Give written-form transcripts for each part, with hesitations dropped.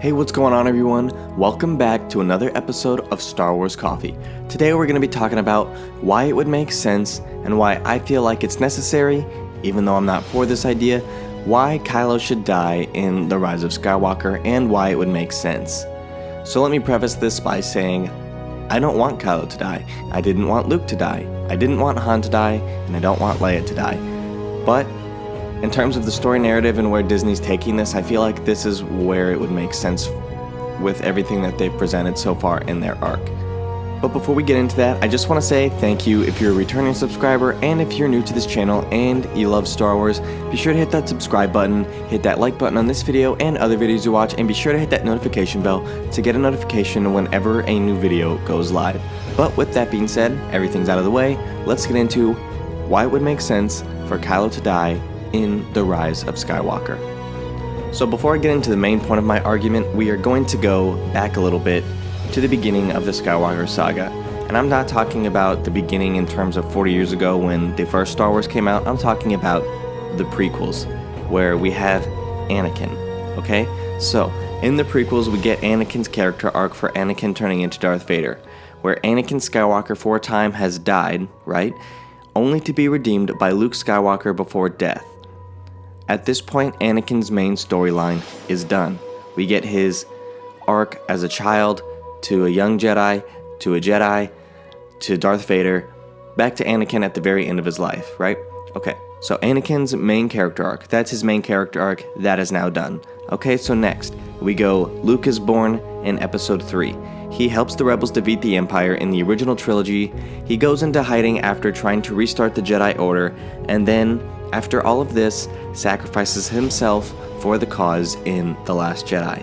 Hey, what's going on everyone? Welcome back to another episode of Star Wars Coffee. Today we're going to be talking about why it would make sense and why I feel like it's necessary, even though I'm not for this idea, why Kylo should die in The Rise of Skywalker and why it would make sense. So let me preface this by saying, I don't want Kylo to die. I didn't want Luke to die. I didn't want Han to die, and I don't want Leia to die. But in terms of the story narrative and where Disney's taking this, I feel like this is where it would make sense with everything that they've presented so far in their arc. But before we get into that, I just want to say thank you if you're a returning subscriber, and if you're new to this channel and you love Star Wars, be sure to hit that subscribe button, hit that like button on this video and other videos you watch, and be sure to hit that notification bell to get a notification whenever a new video goes live. But with that being said, everything's out of the way, let's get into why it would make sense for Kylo to die in The Rise of Skywalker. So before I get into the main point of my argument, we are going to go back a little bit to the beginning of the Skywalker saga. And I'm not talking about the beginning in terms of 40 years ago when the first Star Wars came out. I'm talking about the prequels, where we have Anakin, okay? So, in the prequels, we get Anakin's character arc for Anakin turning into Darth Vader, where Anakin Skywalker for a time has died, right? Only to be redeemed by Luke Skywalker before death. At this point, Anakin's main storyline is done. We get his arc as a child, to a young Jedi, to a Jedi, to Darth Vader, back to Anakin at the very end of his life, right? Okay, so Anakin's main character arc, that's his main character arc, that is now done. Okay, so next, we go, Luke is born in Episode 3. He helps the rebels defeat the Empire in the original trilogy. He goes into hiding after trying to restart the Jedi Order, and then, after all of this, sacrifices himself for the cause in The Last Jedi.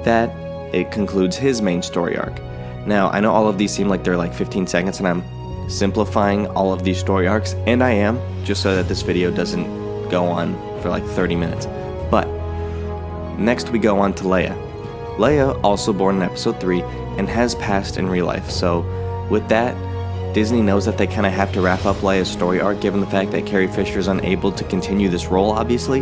That, it concludes his main story arc. Now, I know all of these seem like they're like 15 seconds and I'm simplifying all of these story arcs, and I am, just so that this video doesn't go on for like 30 minutes. But, next we go on to Leia. Leia, also born in Episode 3, and has passed in real life, so with that, Disney knows that they kind of have to wrap up Leia's story arc given the fact that Carrie Fisher is unable to continue this role, obviously.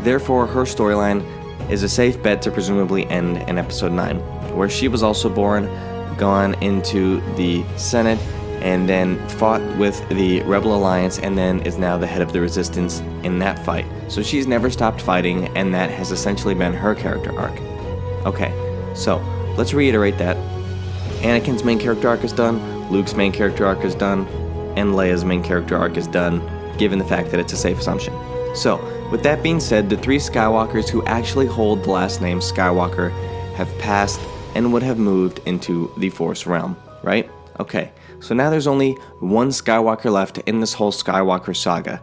Therefore, her storyline is a safe bet to presumably end in Episode 9, where she was also born, gone into the Senate, and then fought with the Rebel Alliance, and then is now the head of the Resistance in that fight. So she's never stopped fighting, and that has essentially been her character arc. Okay, so let's reiterate that. Anakin's main character arc is done, Luke's main character arc is done, and Leia's main character arc is done, given the fact that it's a safe assumption. So, with that being said, the three Skywalkers who actually hold the last name Skywalker have passed and would have moved into the Force realm, right? Okay, so now there's only one Skywalker left in this whole Skywalker saga,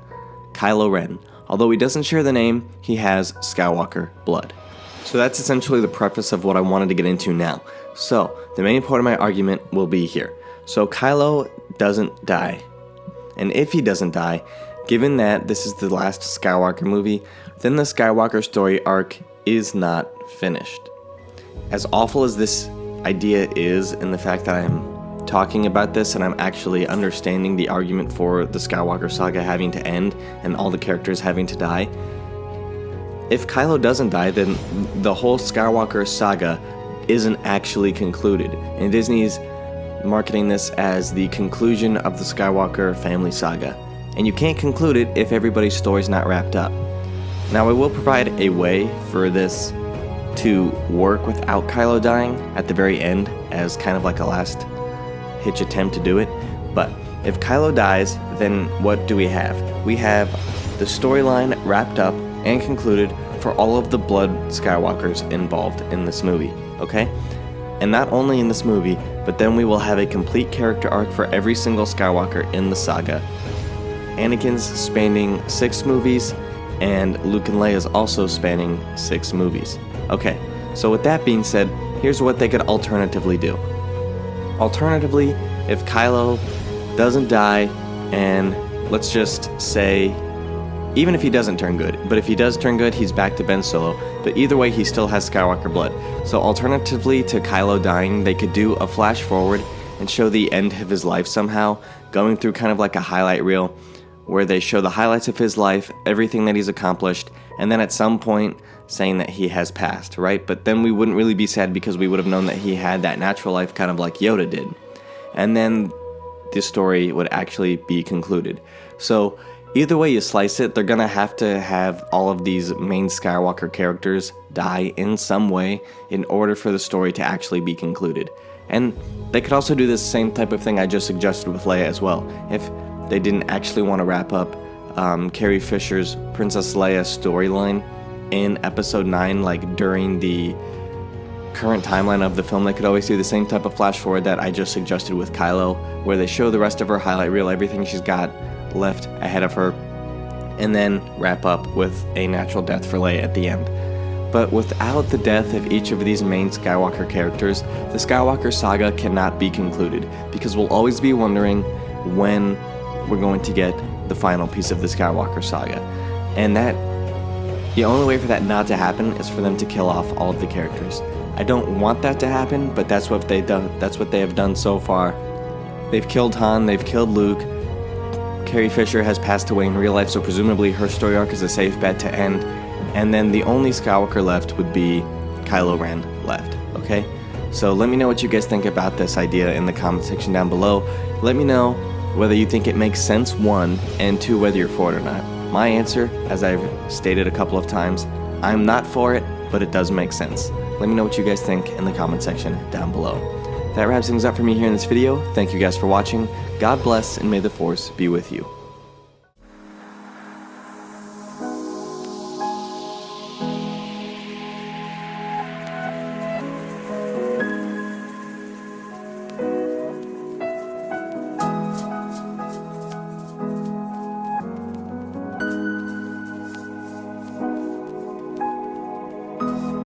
Kylo Ren. Although he doesn't share the name, he has Skywalker blood. So that's essentially the preface of what I wanted to get into now. So, the main point of my argument will be here. So Kylo doesn't die. And if he doesn't die, given that this is the last Skywalker movie, then the Skywalker story arc is not finished. As awful as this idea is, in the fact that I'm talking about this and I'm actually understanding the argument for the Skywalker saga having to end and all the characters having to die, if Kylo doesn't die, then the whole Skywalker saga isn't actually concluded. And Disney's marketing this as the conclusion of the Skywalker family saga. And you can't conclude it if everybody's story's not wrapped up. Now, I will provide a way for this to work without Kylo dying at the very end as kind of like a last hitch attempt to do it. But if Kylo dies, then what do we have? We have the storyline wrapped up and concluded for all of the blood Skywalkers involved in this movie, okay? And not only in this movie, but then we will have a complete character arc for every single Skywalker in the saga. Anakin's spanning 6 movies, and Luke and Leia's also spanning 6 movies. Okay, so with that being said, here's what they could alternatively do. Alternatively, if Kylo doesn't die, and let's just say, even if he doesn't turn good, but if he does turn good, he's back to Ben Solo, but either way, he still has Skywalker blood. So alternatively to Kylo dying, they could do a flash forward and show the end of his life somehow, going through kind of like a highlight reel, where they show the highlights of his life, everything that he's accomplished, and then at some point, saying that he has passed, right? But then we wouldn't really be sad because we would have known that he had that natural life kind of like Yoda did. And then the story would actually be concluded. So either way you slice it, they're gonna have to have all of these main Skywalker characters die in some way in order for the story to actually be concluded. And they could also do this same type of thing I just suggested with Leia as well. If they didn't actually want to wrap up Carrie Fisher's Princess Leia storyline in Episode 9, like during the current timeline of the film, they could always do the same type of flash forward that I just suggested with Kylo, where they show the rest of her highlight reel, everything she's got left ahead of her, and then wrap up with a natural death for Leia at the end. But without the death of each of these main Skywalker characters, the Skywalker saga cannot be concluded, because we'll always be wondering when we're going to get the final piece of the Skywalker saga. And the only way for that not to happen is for them to kill off all of the characters. I don't want that to happen, but that's what they have done so far. They've killed Han, they've killed Luke. Carrie Fisher has passed away in real life, so presumably her story arc is a safe bet to end. And then the only Skywalker left would be Kylo Ren left, okay? So let me know what you guys think about this idea in the comment section down below. Let me know whether you think it makes sense, 1, and 2, whether you're for it or not. My answer, as I've stated a couple of times, I'm not for it, but it does make sense. Let me know what you guys think in the comment section down below. That wraps things up for me here in this video. Thank you guys for watching. God bless, and may the Force be with you.